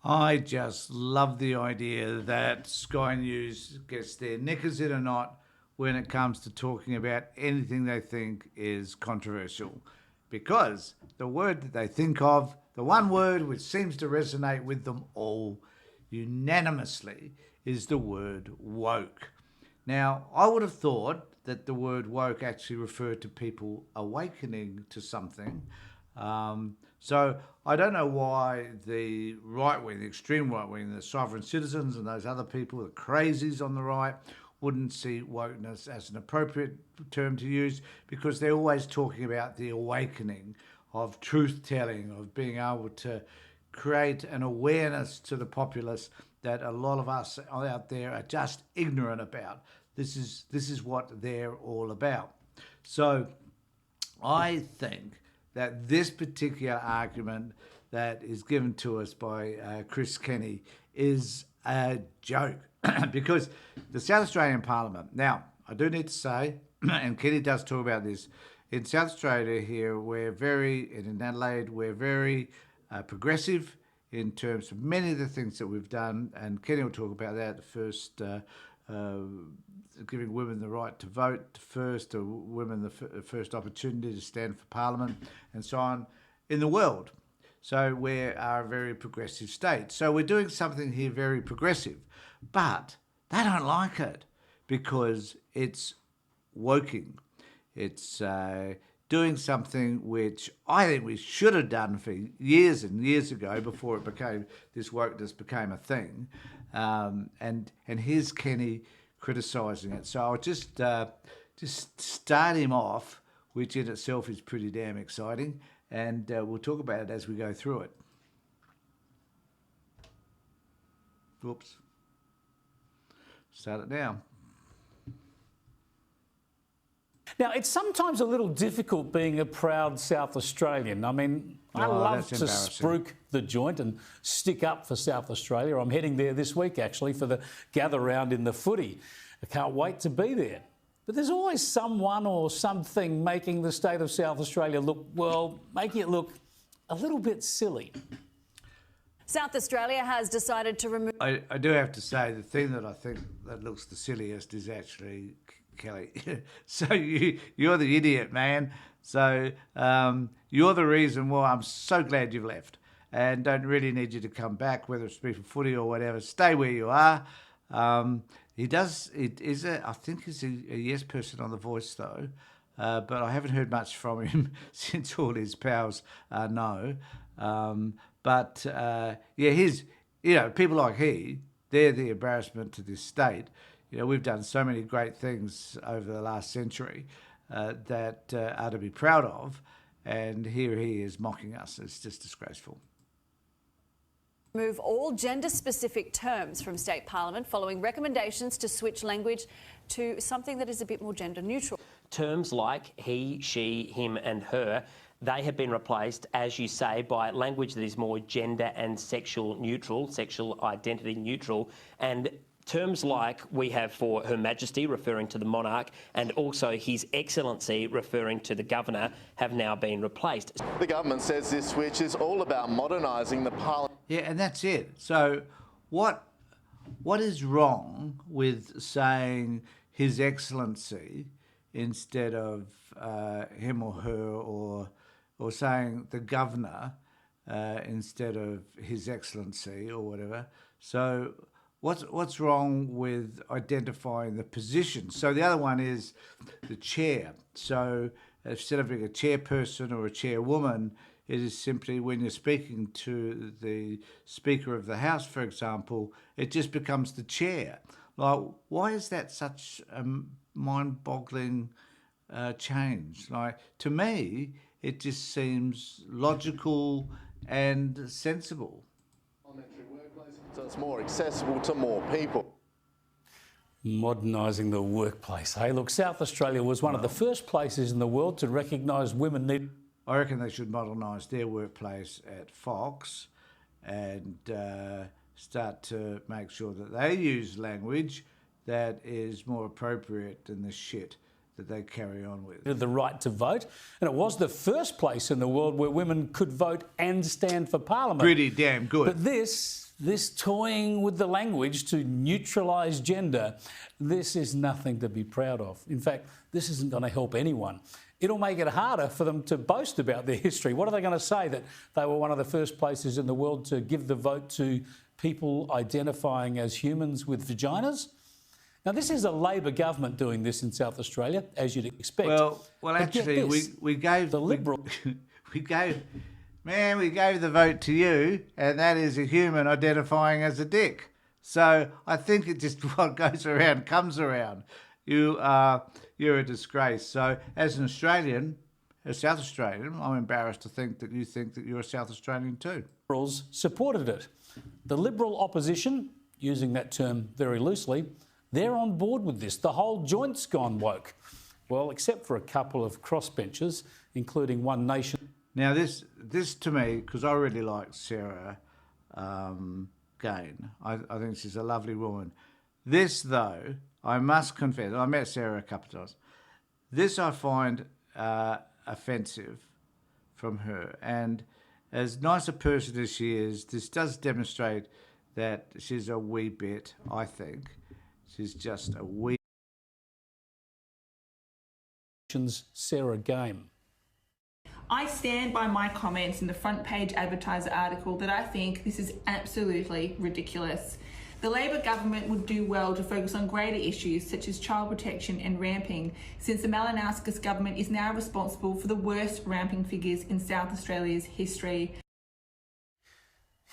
I just love the idea that Sky News gets their knickers in a knot when it comes to talking about anything they think is controversial. Because the word that they think of, the one word which seems to resonate with them all unanimously, is the word woke. Now, I would have thought that the word woke actually referred to people awakening to something. So I don't know why the right wing, the extreme right wing, the sovereign citizens and those other people, the crazies on the right, wouldn't see wokeness as an appropriate term to use, because they're always talking about the awakening of truth-telling, of being able to create an awareness to the populace that a lot of us out there are just ignorant about. This is what they're all about. So I think that this particular argument that is given to us by Chris Kenny is a joke because the South Australian Parliament, now I do need to say, and Kenny does talk about this, in South Australia here, in Adelaide, we're very progressive in terms of many of the things that we've done, and Kenny will talk about that, the first giving women the right to vote first, or women the first opportunity to stand for Parliament, and so on, in the world. So we are a very progressive state. So we're doing something here very progressive, but they don't like it because it's woking. It's doing something which I think we should have done for years and years ago before this wokeness became a thing. And here's Kenny criticising it. So I'll just start him off, which in itself is pretty damn exciting, and we'll talk about it as we go through it. Whoops. Start it now. Now, it's sometimes a little difficult being a proud South Australian. I mean, I love to spruik the joint and stick up for South Australia. I'm heading there this week, actually, for the gather round in the footy. I can't wait to be there. But there's always someone or something making the state of South Australia making it look a little bit silly. South Australia has decided to remove... I do have to say, the thing that I think that looks the silliest is actually Kelly. So you're the idiot, man. So you're the reason why I'm so glad you've left, and don't really need you to come back, whether it's be for footy or whatever. Stay where you are. I think he's a yes person on The Voice, though, but I haven't heard much from him since all his pals are no. People like they're the embarrassment to this state. We've done so many great things over the last century that are to be proud of, and here he is mocking us. It's just disgraceful. Remove all gender-specific terms from state parliament following recommendations to switch language to something that is a bit more gender-neutral. Terms like he, she, him and her, they have been replaced, as you say, by language that is more gender and sexual identity neutral, and terms like we have for Her Majesty, referring to the monarch, and also His Excellency, referring to the governor, have now been replaced. The government says this switch is all about modernising the parliament. Yeah, and that's it. So what is wrong with saying His Excellency instead of him or her, or saying the governor instead of His Excellency or whatever? So what's wrong with identifying the position? So the other one is the chair. So instead of being a chairperson or a chairwoman, it is simply when you're speaking to the Speaker of the House, for example, it just becomes the chair. Like, why is that such a mind-boggling change? Like, to me, it just seems logical and sensible. So it's more accessible to more people. Modernising the workplace. Hey, look, South Australia was one of the first places in the world to recognise women need... I reckon they should modernise their workplace at Fox and start to make sure that they use language that is more appropriate than the shit that they carry on with. The right to vote, and it was the first place in the world where women could vote and stand for parliament. Pretty damn good. But this toying with the language to neutralise gender, this is nothing to be proud of. In fact, this isn't going to help anyone. It'll make it harder for them to boast about their history. What are they going to say? That they were one of the first places in the world to give the vote to people identifying as humans with vaginas? Now, this is a Labor government doing this in South Australia, as you'd expect. Well, actually, we gave the Liberal we gave the vote to you, and that is a human identifying as a dick. So I think it just what goes around comes around. You're a disgrace. So as an Australian, a South Australian, I'm embarrassed to think that you think that you're a South Australian too. Liberals supported it. The Liberal opposition, using that term very loosely, they're on board with this. The whole joint's gone woke. Well, except for a couple of crossbenchers, including One Nation. Now, this to me, because I really like Sarah Gain. I think she's a lovely woman. This, though, I must confess, I met Sarah a couple of times. This I find offensive from her. And as nice a person as she is, this does demonstrate that she's a wee bit, I think, she's just a wee. Sarah Game. I stand by my comments in the front page advertiser article that I think this is absolutely ridiculous. The Labor government would do well to focus on greater issues such as child protection and ramping, since the Malinauskas government is now responsible for the worst ramping figures in South Australia's history.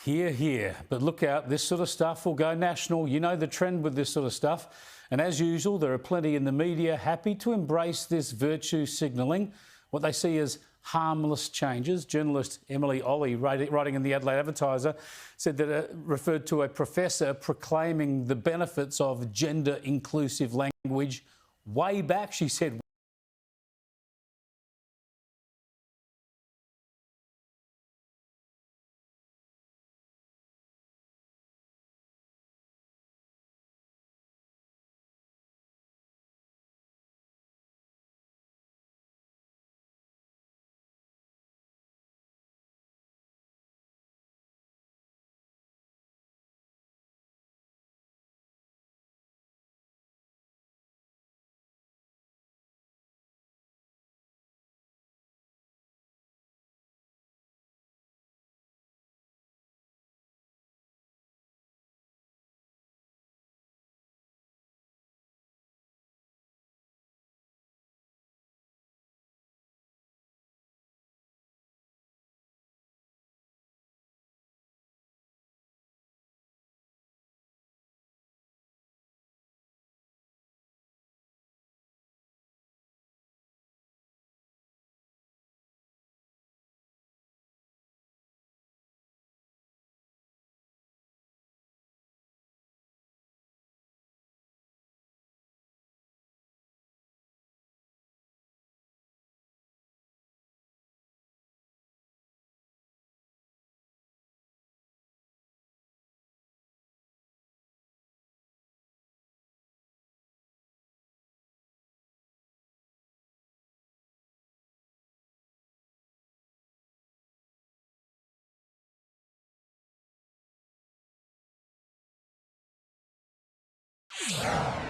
Hear, hear. But look out, this sort of stuff will go national. You know the trend with this sort of stuff. And as usual, there are plenty in the media happy to embrace this virtue signalling, what they see as harmless changes. Journalist Emily Ollie, writing in the Adelaide Advertiser, said that referred to a professor proclaiming the benefits of gender-inclusive language way back, she said. Yeah.